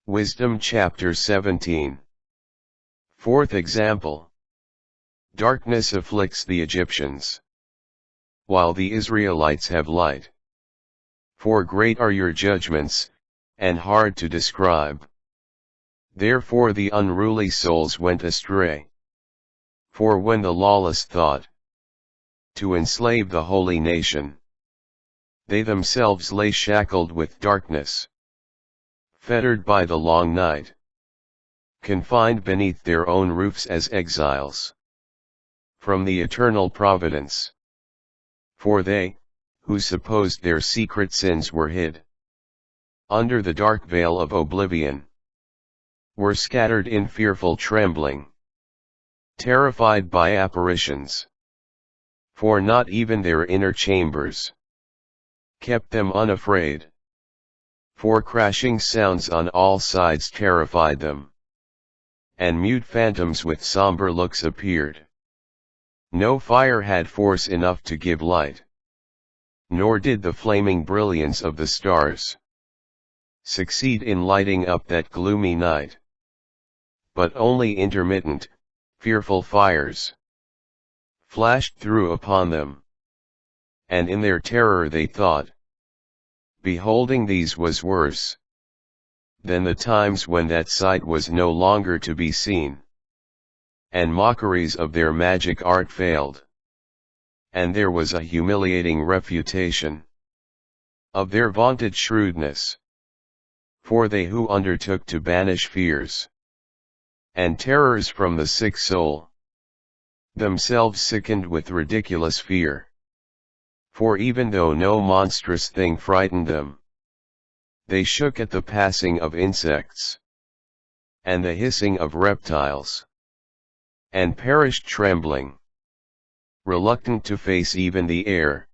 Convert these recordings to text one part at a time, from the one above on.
Wisdom chapter 17. Fourth example. Darkness afflicts the Egyptians, while the Israelites have light. For great are your judgments, and hard to describe. Therefore the unruly souls went astray. For when the lawless thought to enslave the holy nation, they themselves lay shackled with darkness, fettered by the long night, confined beneath their own roofs as exiles from the eternal providence. For they, who supposed their secret sins were hid under the dark veil of oblivion, were scattered in fearful trembling, terrified by apparitions. For not even their inner chambers kept them unafraid. For crashing sounds on all sides terrified them, and mute phantoms with somber looks appeared. No fire had force enough to give light, nor did the flaming brilliance of the stars succeed in lighting up that gloomy night, but only intermittent, fearful fires flashed through upon them, and in their terror they thought, beholding these was worse than the times when that sight was no longer to be seen, and mockeries of their magic art failed, and there was a humiliating refutation of their vaunted shrewdness. For they who undertook to banish fears and terrors from the sick soul, themselves sickened with ridiculous fear. For even though no monstrous thing frightened them, they shook at the passing of insects and the hissing of reptiles, and perished trembling, reluctant to face even the air,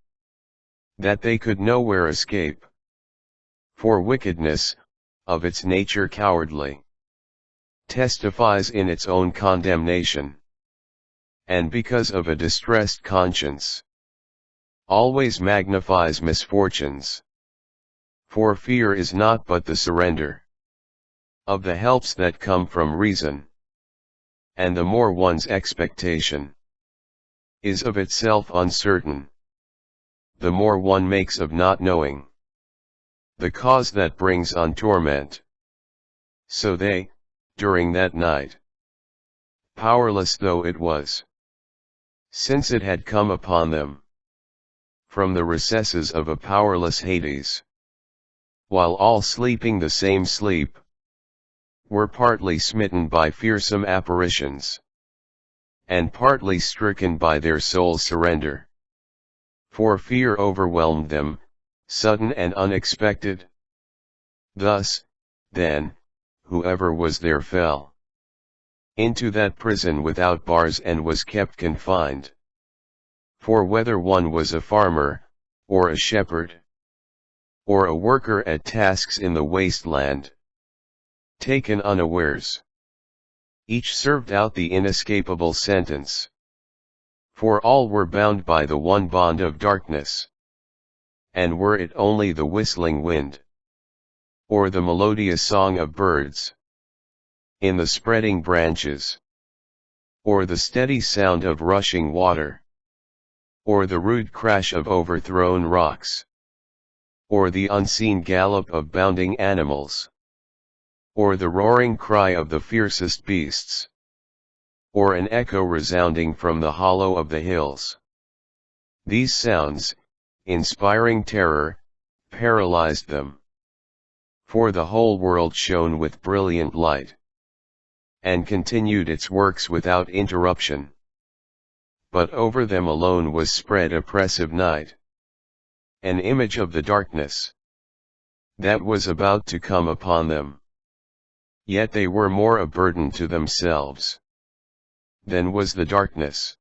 that they could nowhere escape. For wickedness, of its nature cowardly, testifies in its own condemnation, and because of a distressed conscience, always magnifies misfortunes. For fear is not but the surrender of the helps that come from reason, and the more one's expectation is of itself uncertain, the more one makes of not knowing the cause that brings on torment. So they, during that night, powerless though it was, since it had come upon them from the recesses of a powerless Hades, while all sleeping the same sleep, were partly smitten by fearsome apparitions, and partly stricken by their soul's surrender. For fear overwhelmed them, sudden and unexpected. Thus, then, whoever was there fell into that prison without bars and was kept confined. For whether one was a farmer, or a shepherd, or a worker at tasks in the wasteland, taken unawares, each served out the inescapable sentence. For all were bound by the one bond of darkness, and were it only the whistling wind, or the melodious song of birds in the spreading branches, or the steady sound of rushing water, or the rude crash of overthrown rocks, or the unseen gallop of bounding animals, or the roaring cry of the fiercest beasts, or an echo resounding from the hollow of the hills. These sounds, inspiring terror, paralyzed them. For the whole world shone with brilliant light, and continued its works without interruption. But over them alone was spread oppressive night, an image of the darkness that was about to come upon them. Yet they were more a burden to themselves than was the darkness.